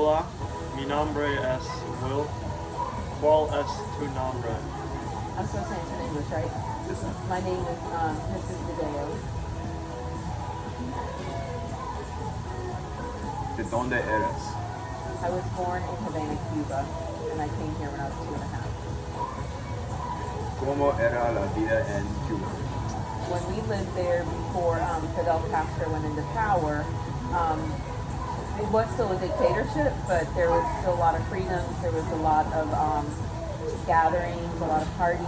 Hola, mi nombre es Will. ¿Cuál es tu nombre? I'm supposed to answer in English, right? My name is Mrs. Dedeo. ¿De dónde eres? I was born in Havana, Cuba, and I came here when I was 2.5. ¿Cómo era la vida en Cuba? When we lived there before Fidel Castro went into power, it was still a dictatorship, but there was still a lot of freedoms. There was a lot of gatherings, a lot of parties.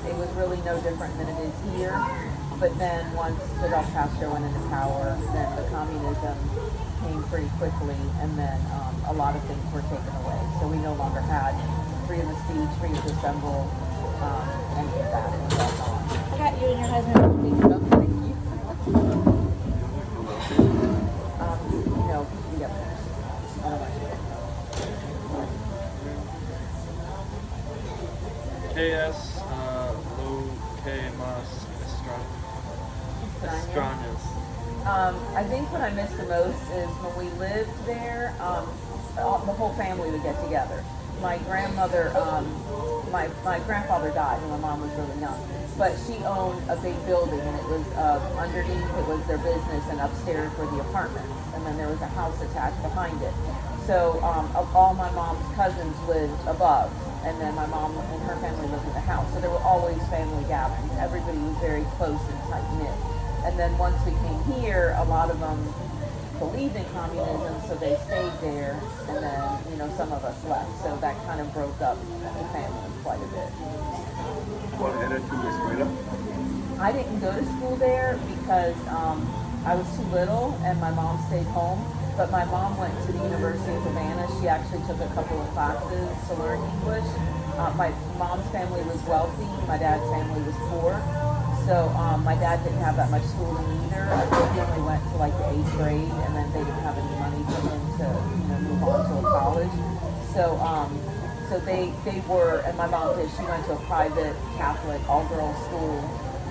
It was really no different than it is here. But then once Fidel Castro went into power, then the communism came pretty quickly, and then a lot of things were taken away. So we no longer had freedom of speech, freedom to assemble, any of that was gone. I got you and your husband. Thank you. No, we got finished. I don't want to. ¿Qué es lo que más extrañas? I think what I miss the most is when we lived there, the whole family would get together. My grandmother, my grandfather died when my mom was really young, but she owned a big building, and it was underneath it was their business, and upstairs were the apartments, and then there was a house attached behind it. So all my mom's cousins lived above, and then my mom and her family lived in the house. So there were always family gatherings. Everybody was very close and tight-knit. And then once we came here, a lot of them believed in communism, so they stayed there, and then, some of us left. So that kind of broke up the family quite a bit. ¿Cuál era tu escuela? I didn't go to school there because I was too little, and my mom stayed home. But my mom went to the University of Havana. She actually took a couple of classes to learn English. My mom's family was wealthy. My dad's family was poor. So my dad didn't have that much schooling either. I think he only went to like the 8th grade, and then they didn't have any money for him to move on to a college. So they were, and my mom did. She went to a private Catholic all-girls school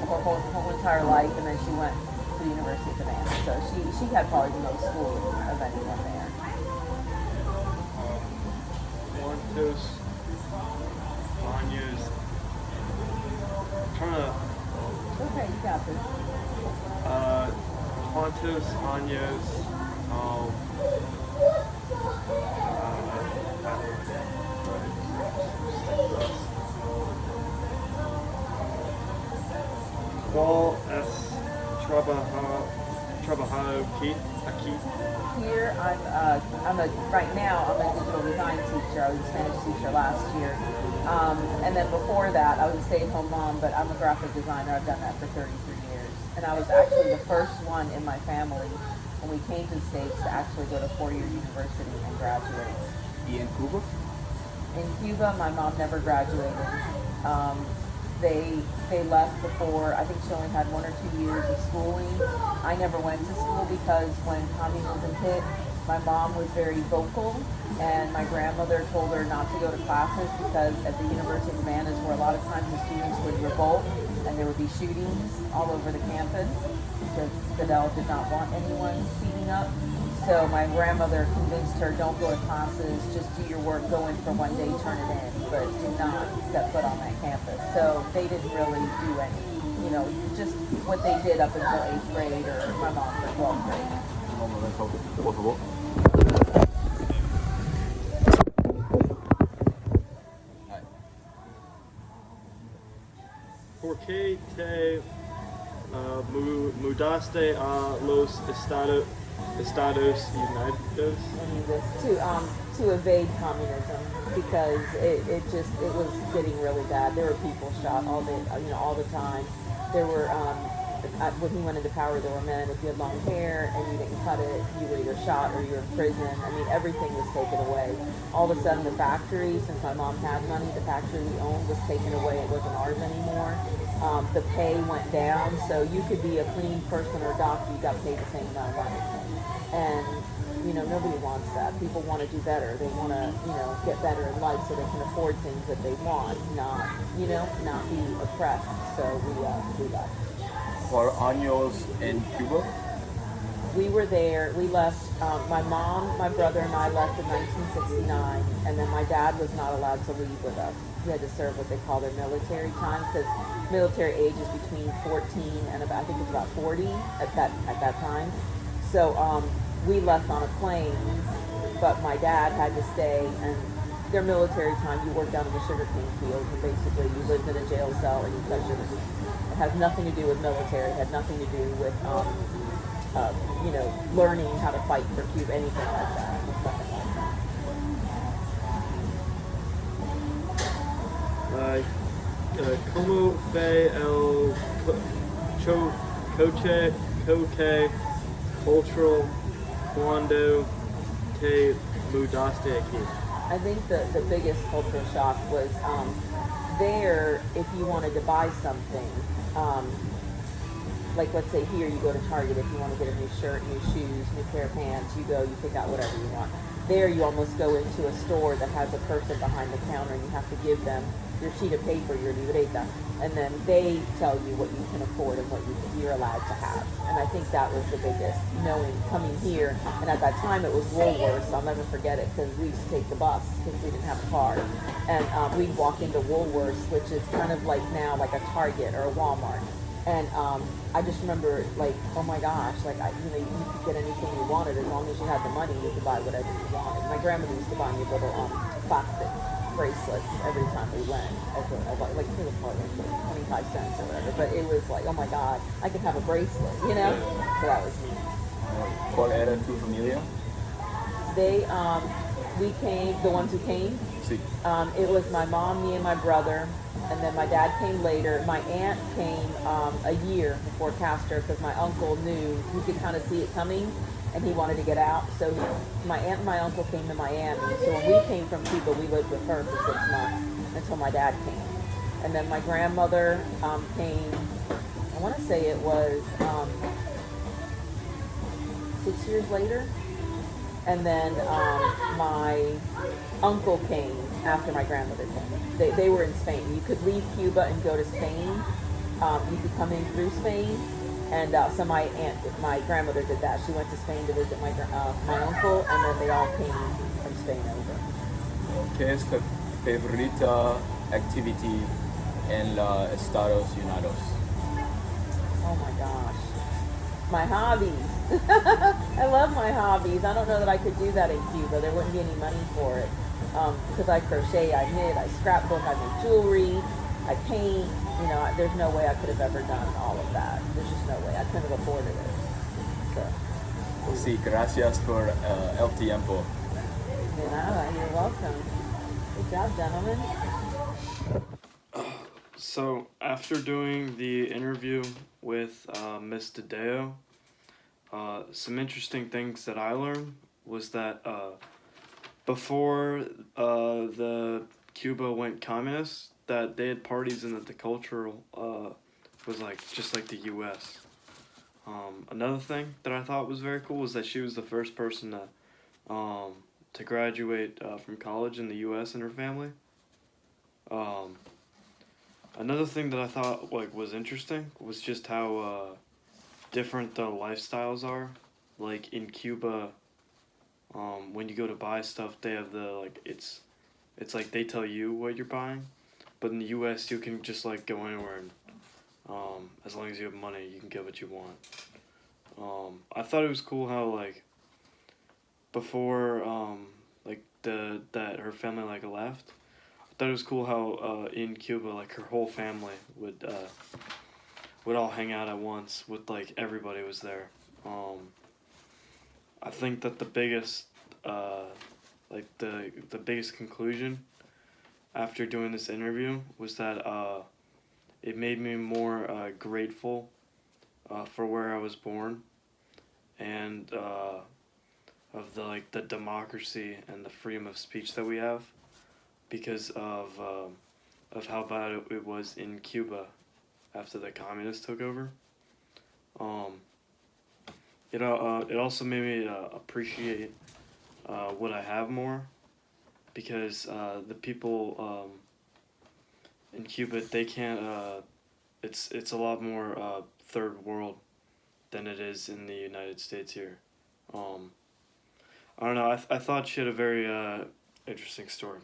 her whole entire life, and then she went to the University of Havana. So she had probably the most schooling of anyone there. ¿Cuántos años? Trying to. Okay, you got this. ¿Cuántos años? ¿Cuál es trabajar aquí? Here, right now I'm a digital design teacher. I was a Spanish teacher last year. And then before that, I was a stay-at-home mom, but I'm a graphic designer. I've done that for 33 years. And I was actually the first one in my family when we came to the States to actually go to four-year university and graduate. ¿Y en Cuba? In Cuba, my mom never graduated. They left before, I think she only had 1 or 2 years of schooling. I never went to school because when communism hit, my mom was very vocal, and my grandmother told her not to go to classes because at the University of Havana is where a lot of times the students would revolt, and there would be shootings all over the campus because Fidel did not want anyone speaking up. So my grandmother convinced her, don't go to classes, just do your work, go in for one day, turn it in, but do not step foot on that campus. So they didn't really do any, just what they did up until 8th grade or my mom for 12th grade. Un momento, por favor. ¿Por qué te mudaste a los Estados Unidos? To evade communism because it was getting really bad. There were people shot all the time. There were when he went into power, there were men. If you had long hair and you didn't cut it, you were either shot or you were in prison. I mean, everything was taken away. All of a sudden, the factory, since my mom had money, the factory we owned was taken away. It wasn't ours anymore. The pay went down, so you could be a cleaning person or a doctor, you got paid the same amount of money. And nobody wants that. People want to do better. They want to, get better in life so they can afford things that they want, not be oppressed. So we left. ¿Por años en Cuba? we were there. We left. My mom, my brother, and I left in 1969, and then my dad was not allowed to leave with us. He had to serve what they call their military time, because military age is between 14 and about, I think it's about 40 at that time. So we left on a plane, but my dad had to stay, and their military time, you worked down in the sugarcane fields, and basically you lived in a jail cell and you cut sugar. It had nothing to do with military. It had nothing to do with learning how to fight for Cuba, anything like that. Nothing like that. Como fe el coche cultural cuando te mudaste aquí? I think the biggest cultural shock was there, if you wanted to buy something, like let's say here you go to Target, if you want to get a new shirt, new shoes, new pair of pants, you go, you pick out whatever you want. There you almost go into a store that has a person behind the counter, and you have to give them your sheet of paper, your libreta, and then they tell you what you can afford and what you're allowed to have. And I think that was the biggest, knowing, coming here, and at that time it was Woolworths. I'll never forget it, because we used to take the bus because we didn't have a car, and we'd walk into Woolworths, which is kind of like now like a Target or a Walmart. And I just remember, like, oh my gosh, like, you could get anything you wanted as long as you had the money. You could buy whatever you wanted. My grandmother used to buy me little plastic bracelets every time we went, like for the part, like 25 cents or whatever. But it was like, oh my God, I could have a bracelet, you know? So that was neat. ¿Cuál era tu familia? We came, the ones who came, Sí. it was my mom, me, and my brother, and then my dad came later. My aunt came a year before Castro, because my uncle knew, he could kind of see it coming, and he wanted to get out. So my aunt and my uncle came to Miami. So when we came from Cuba, we lived with her for 6 months until my dad came. And then my grandmother came, I want to say it was 6 years later. And then my uncle came after my grandmother came. They were in Spain. You could leave Cuba and go to Spain. You could come in through Spain. And so my grandmother did that. She went to Spain to visit my uncle, and then they all came from Spain over. ¿Qué es tu favorita activity en los Estados Unidos? Oh my gosh. My hobbies. I love my hobbies. I don't know that I could do that in Cuba. There wouldn't be any money for it. Because I crochet, I knit, I scrapbook, I make jewelry, I paint. There's no way I could have ever done all of that. There's just no way. I couldn't have afforded it. So. Sí, gracias por el tiempo. De nada, you're welcome. Good job, gentlemen. So after doing the interview with Miss Tadeo, some interesting things that I learned was that before the Cuba went communist, that they had parties and that the culture was just like the U.S. Another thing that I thought was very cool was that she was the first person to graduate from college in the U.S. in her family. Another thing that I thought was interesting was just how different the lifestyles are. Like in Cuba, when you go to buy stuff, they have it's like they tell you what you're buying, but in the U.S. you can just go anywhere and as long as you have money, you can get what you want. I thought it was cool how before that her family left. I thought it was cool how in Cuba her whole family would all hang out at once with everybody was there. I think that the biggest the biggest conclusion after doing this interview was that it made me more grateful for where I was born, and of the democracy and the freedom of speech that we have, because of how bad it was in Cuba after the communists took over. It also made me appreciate what I have more, because the people in Cuba, they can't. It's a lot more third world than it is in the United States here. I don't know. I thought she had a very interesting story.